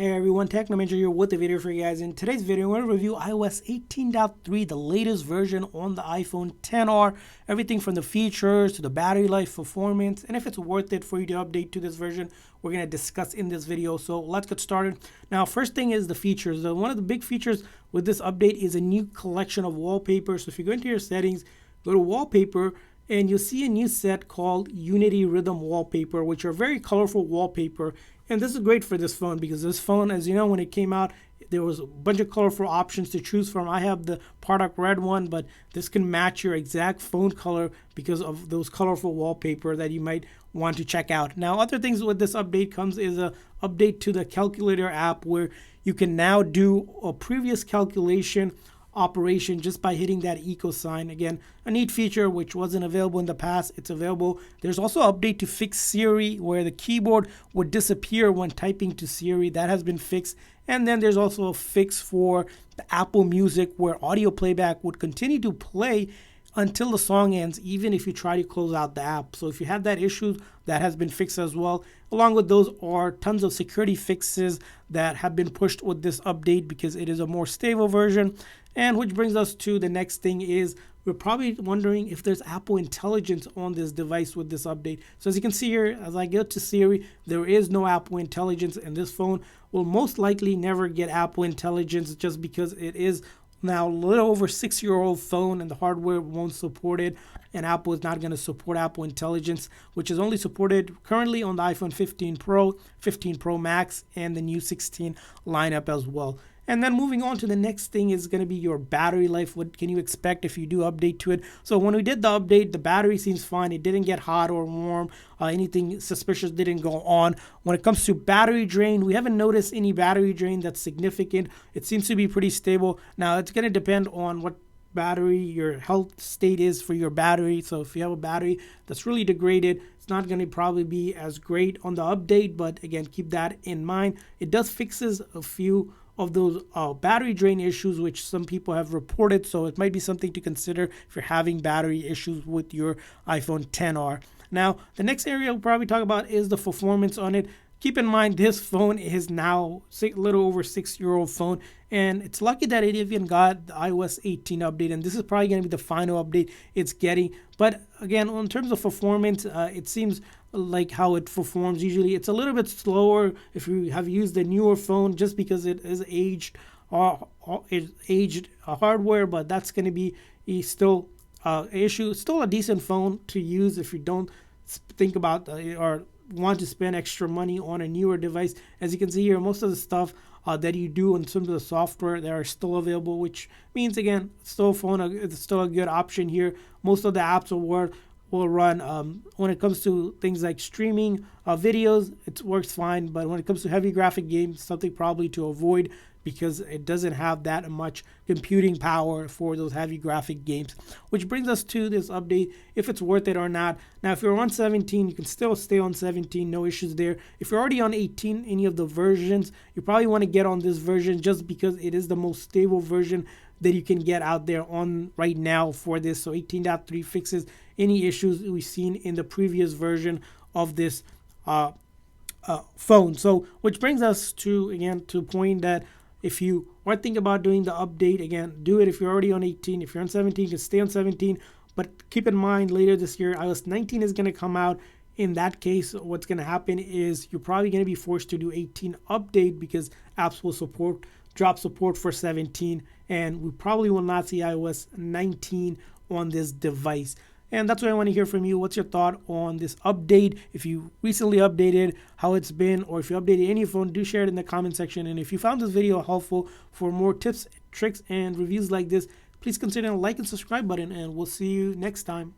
Hey everyone, Technomentary here with a video for you guys. In today's video, I'm going to review iOS 18.3, the latest version on the iPhone XR. Everything from the features to the battery life, performance, and if it's worth it for you to update to this version, we're going to discuss in this video. So let's get started. Now, first thing is the features. One of the big features with this update is a new collection of wallpapers. So if you go into your settings, go to wallpaper, and you'll see a new set called Unity Rhythm Wallpaper, which are very colorful wallpaper. And this is great for this phone because this phone, as you know, when it came out, there was a bunch of colorful options to choose from. I have the product red one, but this can match your exact phone color because of those colorful wallpaper that you might want to check out. Now, other things with this update comes is a update to the calculator app where you can now do a previous calculation operation just by hitting that equal sign. Again, a neat feature which wasn't available in the past. It's available. There's also an update to fix Siri where the keyboard would disappear when typing to Siri. That has been fixed. And then there's also a fix for the Apple Music where audio playback would continue to play until the song ends, even if you try to close out the app. So if you had that issue, that has been fixed as well. Along with those are tons of security fixes that have been pushed with this update because it is a more stable version. And which brings us to the next thing is we're probably wondering if there's Apple Intelligence on this device with this update. So as you can see here, as I get to Siri, there is no Apple Intelligence, and this phone will most likely never get Apple Intelligence just because it is now a little over 6-year-old phone and the hardware won't support it, and Apple is not going to support Apple Intelligence, which is only supported currently on the iPhone 15 Pro, 15 Pro Max, and the new 16 lineup as well. And then moving on to the next thing is going to be your battery life. What can you expect if you do update to it? So when we did the update, the battery seems fine. It didn't get hot or warm. Anything suspicious didn't go on. When it comes to battery drain, we haven't noticed any battery drain that's significant. It seems to be pretty stable. Now, it's going to depend on what battery your health state is for your battery. So if you have a battery that's really degraded, it's not going to probably be as great on the update. But again, keep that in mind. It does fixes a few of those battery drain issues which some people have reported, so it might be something to consider if you're having battery issues with your iPhone XR. Now, the next area we'll probably talk about is the performance on it. Keep in mind, this phone is now a little over 6-year-old phone, and it's lucky that it even got the iOS 18 update, and this is probably going to be the final update it's getting. But again, in terms of performance, it seems like how it performs. Usually, it's a little bit slower if you have used the newer phone, just because it is aged hardware. But that's going to be still issue. Still a decent phone to use if you don't think about or want to spend extra money on a newer device. As you can see here, most of the stuff that you do in some of the software that are still available, which means again, still it's still a good option here. Most of the apps will run. When it comes to things like streaming videos, it works fine. But when it comes to heavy graphic games, something probably to avoid because it doesn't have that much computing power for those heavy graphic games. Which brings us to this update, if it's worth it or not. Now, if you're on 17, you can still stay on 17, no issues there. If you're already on 18, any of the versions, you probably want to get on this version just because it is the most stable version that you can get out there on right now for this. So 18.3 fixes any issues we've seen in the previous version of this phone. So which brings us to, again, to a point that if you are thinking about doing the update, again, do it if you're already on 18. If you're on 17, you can stay on 17. But keep in mind, later this year, iOS 19 is going to come out. In that case, what's going to happen is you're probably going to be forced to do 18 update because apps will drop support for 17. And we probably will not see iOS 19 on this device. And that's what I want to hear from you. What's your thought on this update? If you recently updated, how it's been, or if you updated any phone, do share it in the comment section. And if you found this video helpful, for more tips, tricks, and reviews like this, please consider the like and subscribe button, and we'll see you next time.